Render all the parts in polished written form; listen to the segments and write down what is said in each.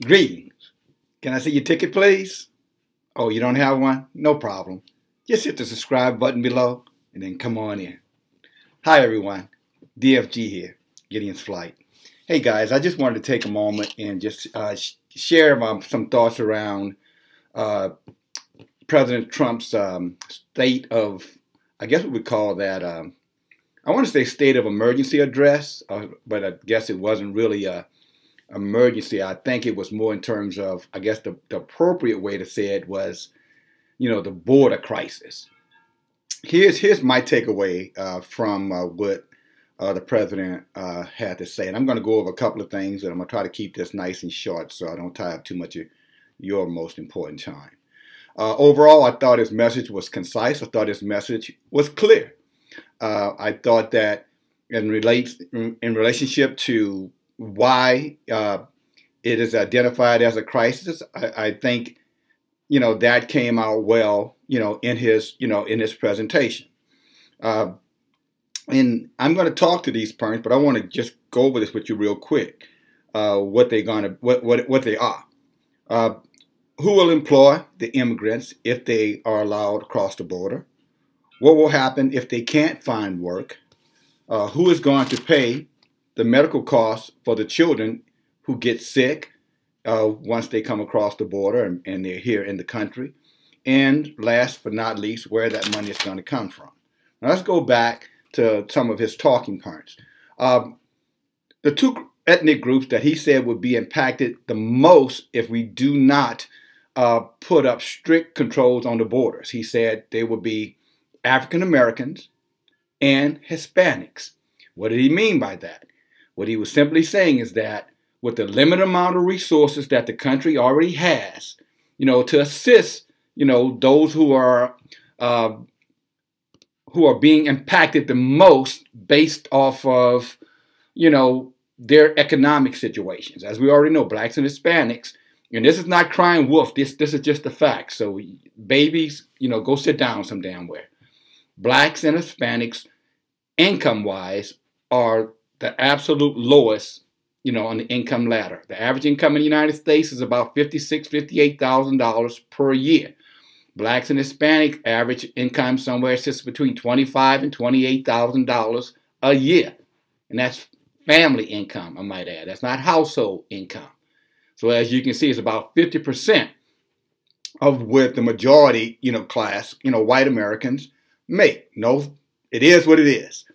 Greetings. Can I see your ticket, please? Oh, you don't have one? No problem. Just hit the subscribe button below and then come on in. Hi, everyone. DFG here, Gideon's Flight. Hey, guys, I just wanted to take a moment and just share some thoughts around President Trump's state of, I guess we would call that, I want to say state of emergency address, but I guess it wasn't really a emergency. I think it was more in terms of, I guess the appropriate way to say it was, the border crisis. Here's my takeaway from what the president had to say. And I'm going to go over a couple of things, and I'm going to try to keep this nice and short so I don't tie up too much of your most important time. Overall, I thought his message was concise. I thought his message was clear. I thought that in relationship to why it is identified as a crisis, I think, that came out well, in his presentation. And I'm going to talk to these points, but I want to just go over this with you real quick. What they are. Who will employ the immigrants if they are allowed across the border? What will happen if they can't find work? Who is going to pay the medical costs for the children who get sick once they come across the border and they're here in the country? And last but not least, where that money is going to come from. Now let's go back to some of his talking points. The two ethnic groups that he said would be impacted the most if we do not put up strict controls on the borders. He said they would be African Americans and Hispanics. What did he mean by that? What he was simply saying is that with the limited amount of resources that the country already has, to assist, those who are being impacted the most based off of, their economic situations. As we already know, blacks and Hispanics, and this is not crying wolf, this is just the fact. So babies, go sit down some damn where. Blacks and Hispanics, income-wise, are the absolute lowest, on the income ladder. The average income in the United States is about $56,000, $58,000 per year. Blacks and Hispanic average income somewhere sits between $25,000 and $28,000 a year. And that's family income, I might add. That's not household income. So as you can see, it's about 50% of what the majority, class, white Americans make. No, it is what it is.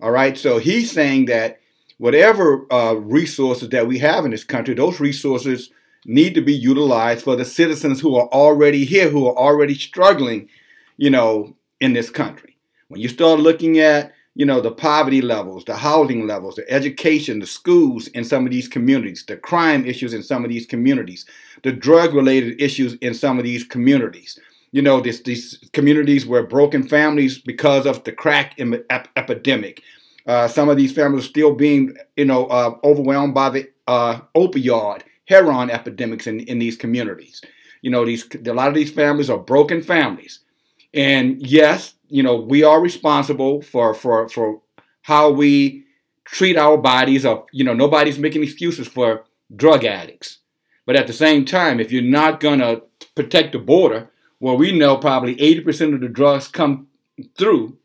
All right. So he's saying that whatever resources that we have in this country, those resources need to be utilized for the citizens who are already here, who are already struggling, in this country. When you start looking at, the poverty levels, the housing levels, the education, the schools in some of these communities, the crime issues in some of these communities, the drug-related issues in some of these communities, these communities where broken families because of the crack epidemic. Some of these families are still being, overwhelmed by the opioid, heroin epidemics in these communities. A lot of these families are broken families. And yes, we are responsible for how we treat our bodies. Nobody's making excuses for drug addicts. But at the same time, if you're not going to protect the border, well, we know probably 80% of the drugs come through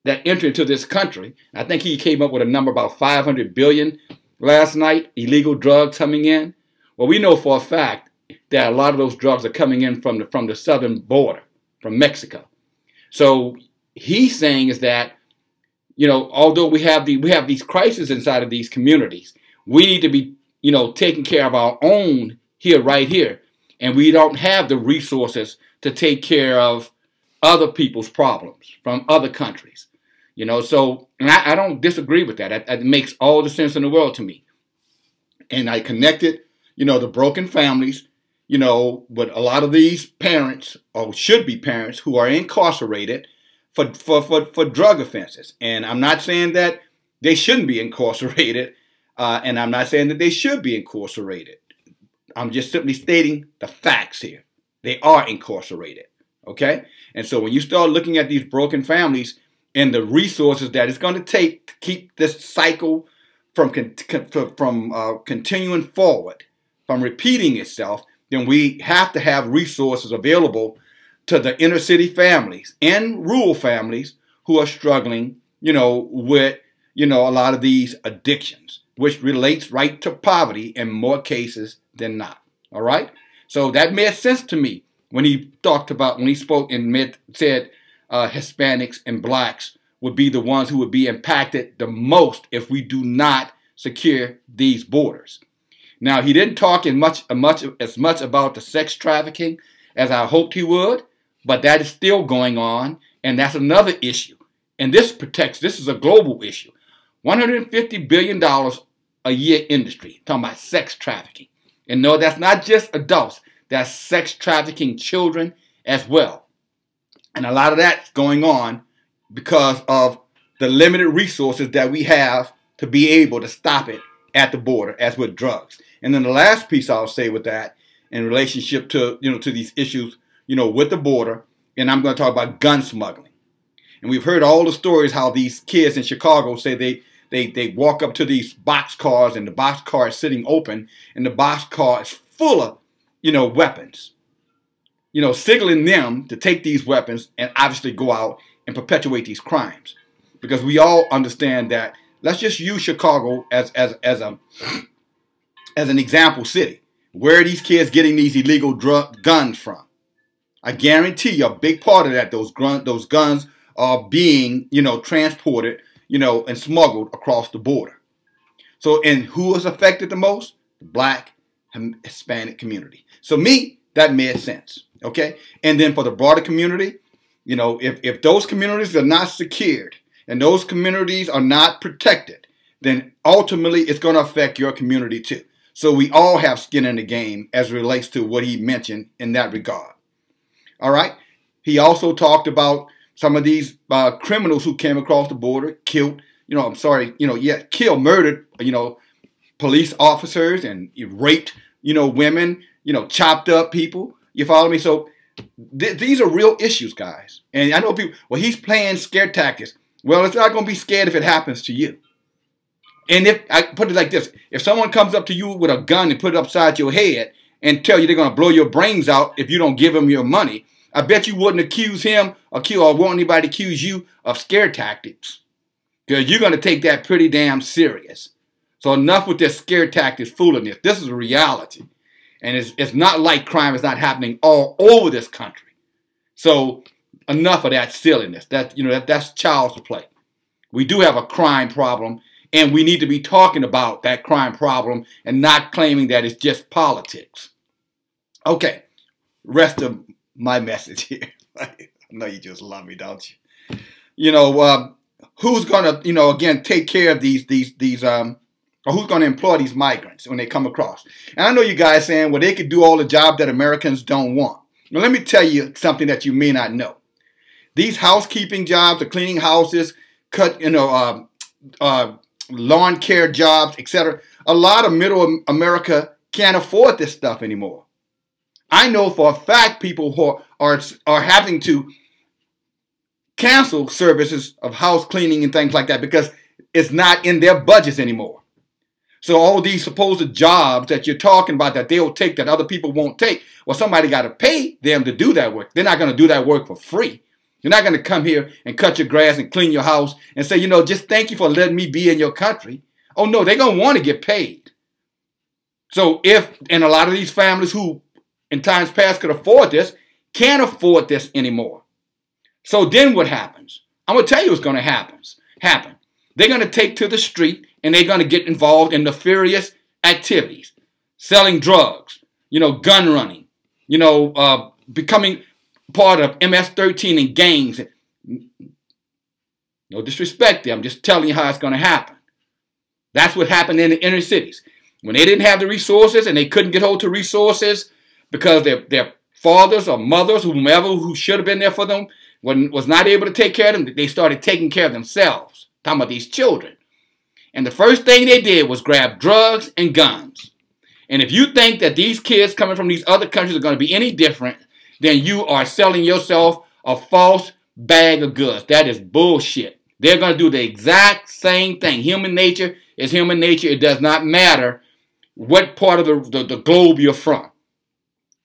that enter into this country. I think he came up with a number about 500 billion last night, illegal drugs coming in. Well, we know for a fact that a lot of those drugs are coming in from the southern border, from Mexico. So he's saying is that, although we have these crises inside of these communities, we need to be, taking care of our own here, right here. And we don't have the resources to take care of other people's problems from other countries. So and I don't disagree with that. It makes all the sense in the world to me. And I connected, the broken families, with a lot of these parents, or should be parents, who are incarcerated for drug offenses. And I'm not saying that they shouldn't be incarcerated, and I'm not saying that they should be incarcerated. I'm just simply stating the facts here. They are incarcerated, okay? And so when you start looking at these broken families and the resources that it's going to take to keep this cycle from continuing forward from repeating itself, then we have to have resources available to the inner city families and rural families who are struggling, with, a lot of these addictions, which relates right to poverty in more cases than not. All right. So that made sense to me when he spoke and said Hispanics and blacks would be the ones who would be impacted the most if we do not secure these borders. Now, he didn't talk as much about the sex trafficking as I hoped he would, but that is still going on, and that's another issue. And this is a global issue. $150 billion a year industry, talking about sex trafficking. And no, that's not just adults, that's sex trafficking children as well. And a lot of that's going on because of the limited resources that we have to be able to stop it at the border, as with drugs. And then the last piece I'll say with that, in relationship to to these issues, with the border, and I'm going to talk about gun smuggling. And we've heard all the stories how these kids in Chicago say they walk up to these box cars, and the box car is sitting open, and the box car is full of weapons, signaling them to take these weapons and obviously go out and perpetuate these crimes. Because we all understand that. Let's just use Chicago as an example city. Where are these kids getting these illegal guns from? I guarantee you a big part of that, those guns are being, transported, and smuggled across the border. So, and who is affected the most? The black and Hispanic community. So that made sense. Okay. And then for the broader community, if those communities are not secured and those communities are not protected, then ultimately it's going to affect your community too. So we all have skin in the game as it relates to what he mentioned in that regard. All right. He also talked about some of these criminals who came across the border, killed, murdered, police officers, and raped, women, chopped up people. You follow me? So these are real issues, guys. And I know people, well, he's playing scare tactics. Well, it's not going to be scared if it happens to you. And if I put it like this, if someone comes up to you with a gun and put it upside your head and tell you they're going to blow your brains out if you don't give them your money, I bet you wouldn't accuse him or want anybody to accuse you of scare tactics, because you're going to take that pretty damn serious. So enough with this scare tactics foolishness. This is a reality. And it's not like crime is not happening all over this country. So enough of that silliness. That's child's play. We do have a crime problem, and we need to be talking about that crime problem and not claiming that it's just politics. Okay, rest of my message here. I know you just love me, don't you? Who's gonna, again, take care of these or who's gonna employ these migrants when they come across? And I know you guys saying, well, they could do all the job that Americans don't want. Now, let me tell you something that you may not know. These housekeeping jobs, the cleaning houses, lawn care jobs, etc. A lot of middle America can't afford this stuff anymore. I know for a fact people who are having to cancel services of house cleaning and things like that because it's not in their budgets anymore. So all these supposed jobs that you're talking about that they'll take that other people won't take, well, somebody got to pay them to do that work. They're not going to do that work for free. You're not going to come here and cut your grass and clean your house and say, just thank you for letting me be in your country. Oh, no, they're going to want to get paid. So and a lot of these families who in times past could afford this can't afford this anymore. So then what happens? I'm going to tell you what's going to happen. They're going to take to the street and they're going to get involved in nefarious activities, selling drugs, gun running, becoming part of MS-13 and gangs. No disrespect there. I'm just telling you how it's going to happen. That's what happened in the inner cities. When they didn't have the resources and they couldn't get hold to resources because their fathers or mothers, whomever who should have been there for them, was not able to take care of them, they started taking care of themselves. Talking about these children. And the first thing they did was grab drugs and guns. And if you think that these kids coming from these other countries are going to be any different, then you are selling yourself a false bag of goods. That is bullshit. They're going to do the exact same thing. Human nature is human nature. It does not matter what part of the globe you're from.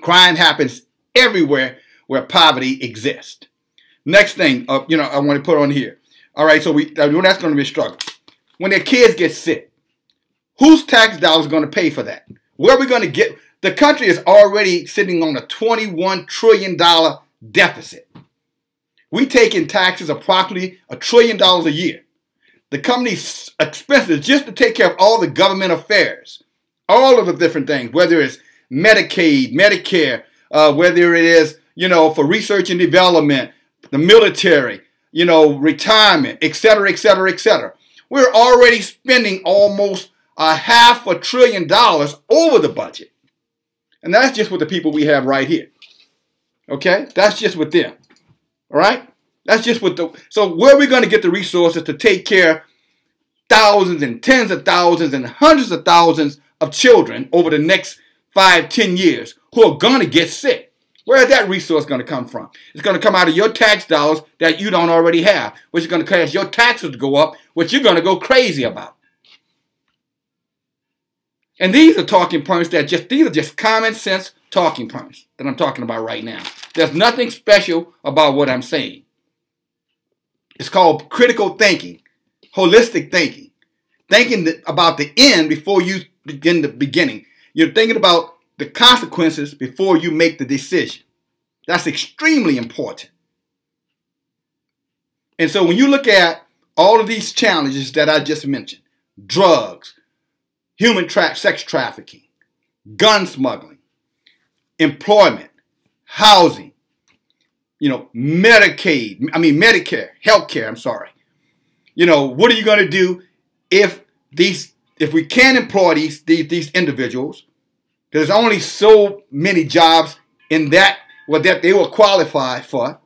Crime happens everywhere where poverty exists. Next thing, I want to put on here. All right, so that's going to be a struggle. When their kids get sick, whose tax dollars are going to pay for that? Where are we going to get? The country is already sitting on a $21 trillion deficit. We take in taxes approximately $1 trillion a year. The company's expenses just to take care of all the government affairs, all of the different things, whether it's Medicaid, Medicare, whether it is, for research and development, the military, retirement, et cetera, et cetera, et cetera. We're already spending almost $500 billion over the budget. And that's just with the people we have right here. Okay? That's just with them. All right? That's just with so where are we going to get the resources to take care of thousands and tens of thousands and hundreds of thousands of children over the next 5-10 years who are going to get sick? Where is that resource going to come from? It's going to come out of your tax dollars that you don't already have, which is going to cause your taxes to go up, which you're going to go crazy about. And these are talking points these are just common sense talking points that I'm talking about right now. There's nothing special about what I'm saying. It's called critical thinking, holistic thinking, thinking about the end before you begin the beginning. You're thinking about the consequences before you make the decision. That's extremely important. And so when you look at all of these challenges that I just mentioned, drugs, sex trafficking, gun smuggling, employment, housing, Medicare, healthcare, what are you going to do if we can't employ these individuals? There's only so many jobs in that they will qualify for.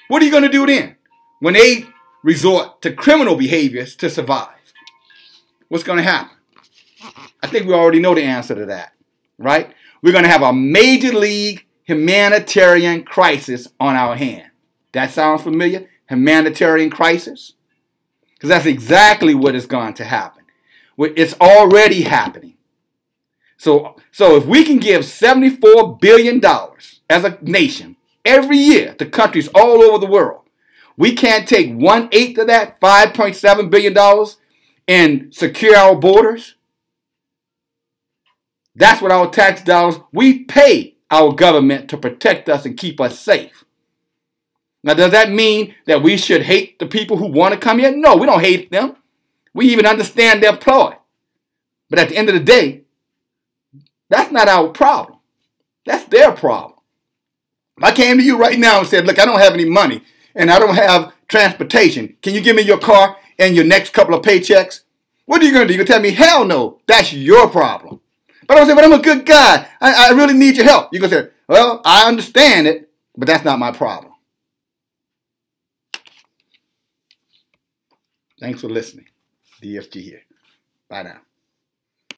What are you going to do then when they resort to criminal behaviors to survive? What's going to happen? I think we already know the answer to that, right? We're going to have a major league humanitarian crisis on our hand. That sounds familiar? Humanitarian crisis? Because that's exactly what is going to happen. It's already happening. So if we can give $74 billion as a nation every year to countries all over the world, we can't take 1/8 of that, $5.7 billion, and secure our borders. That's what our tax dollars, we pay our government to protect us and keep us safe. Now, does that mean that we should hate the people who want to come here? No, we don't hate them. We even understand their ploy. But at the end of the day, that's not our problem. That's their problem. If I came to you right now and said, look, I don't have any money and I don't have transportation. Can you give me your car and your next couple of paychecks? What are you going to do? You're going to tell me, hell no, that's your problem. But I say, but I'm a good guy. I really need your help. You're going to say, well, I understand it, but that's not my problem. Thanks for listening. DFG here. Bye now.